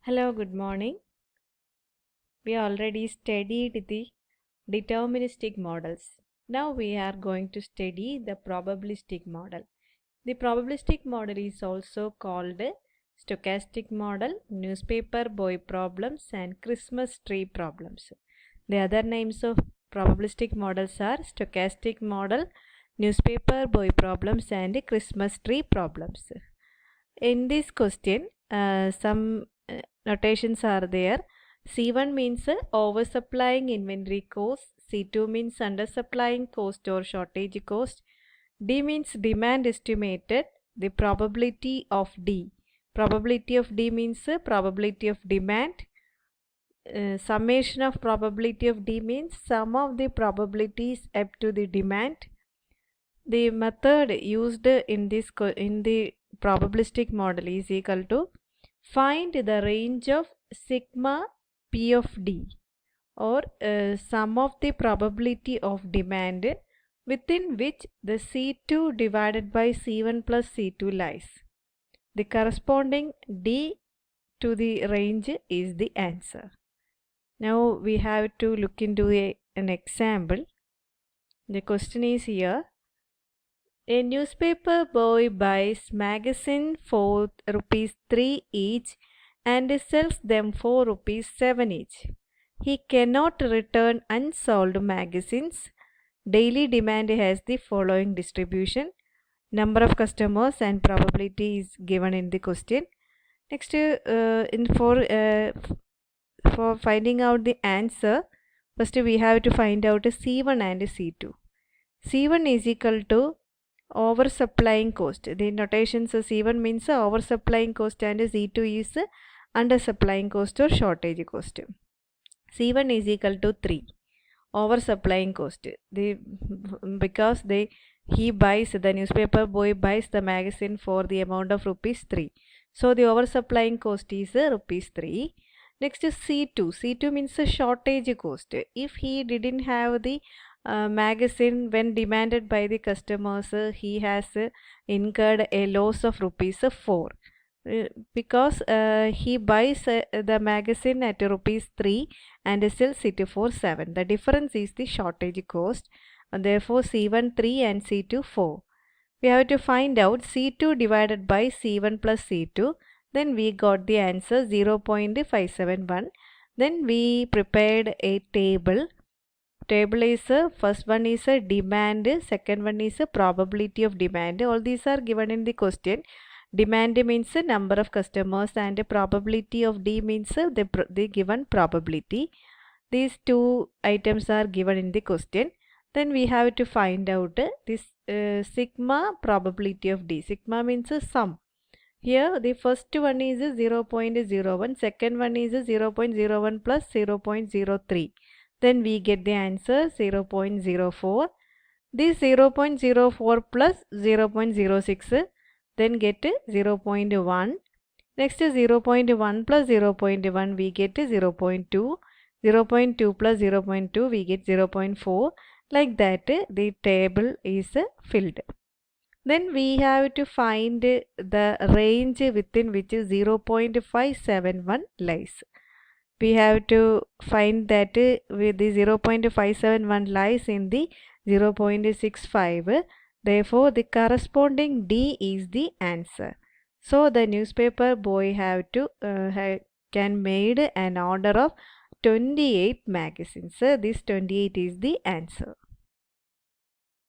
Hello, good morning. We already studied the deterministic models. Now we are going to study the probabilistic model. The probabilistic model is also called stochastic model, newspaper boy problems, and Christmas tree problems. The other names of probabilistic models are stochastic model, newspaper boy problems, and Christmas tree problems. In this question, some notations are there. C1 means oversupplying inventory cost. C2 means undersupplying cost or shortage cost. D means demand estimated. The probability of D. Probability of D means probability of demand. Summation of probability of D means sum of the probabilities up to the demand. The method used in the probabilistic model is equal to find the range of sigma p of D or sum of the probability of demand within which the C2 divided by C1 plus C2 lies. The corresponding D to the range is the answer. Now we have to look into an example. The question is here. A newspaper boy buys magazine for rupees 3 each and sells them for rupees 7 each. He cannot return unsold magazines. Daily demand has the following distribution. Number of customers and probability is given in the question. Next, for finding out the answer, first we have to find out C1 and C2. C1 is equal to oversupplying cost. The notations C1 means oversupplying cost and C2 is undersupplying cost or shortage cost. C1 is equal to 3. Oversupplying cost. Because the newspaper boy buys the magazine for the amount of rupees 3. So the oversupplying cost is rupees 3. Next is C2. C2 means shortage cost. If he didn't have the magazine when demanded by the customers, he has incurred a loss of rupees 4 because he buys the magazine at rupees 3 and sells it for 7. The difference is the shortage cost, and therefore C1 3 and C2 4. We have to find out C2 divided by C1 plus C2. Then we got the answer 0.571. Then we prepared a table. Table is first one is demand, second one is probability of demand. All these are given in the question. Demand means number of customers and probability of D means the given probability. These two items are given in the question. Then we have to find out this sigma probability of D. Sigma means sum. Here the first one is 0.01, second one is 0.01 plus 0.03. Then we get the answer 0.04. This 0.04 plus 0.06, then get 0.1. Next 0.1 plus 0.1 we get 0.2. 0.2 plus 0.2 we get 0.4. Like that the table is filled. Then we have to find the range within which 0.571 lies. We have to find that with the 0.571 lies in the 0.65. Therefore, the corresponding D is the answer. So, the newspaper boy can made an order of 28 magazines. This 28 is the answer.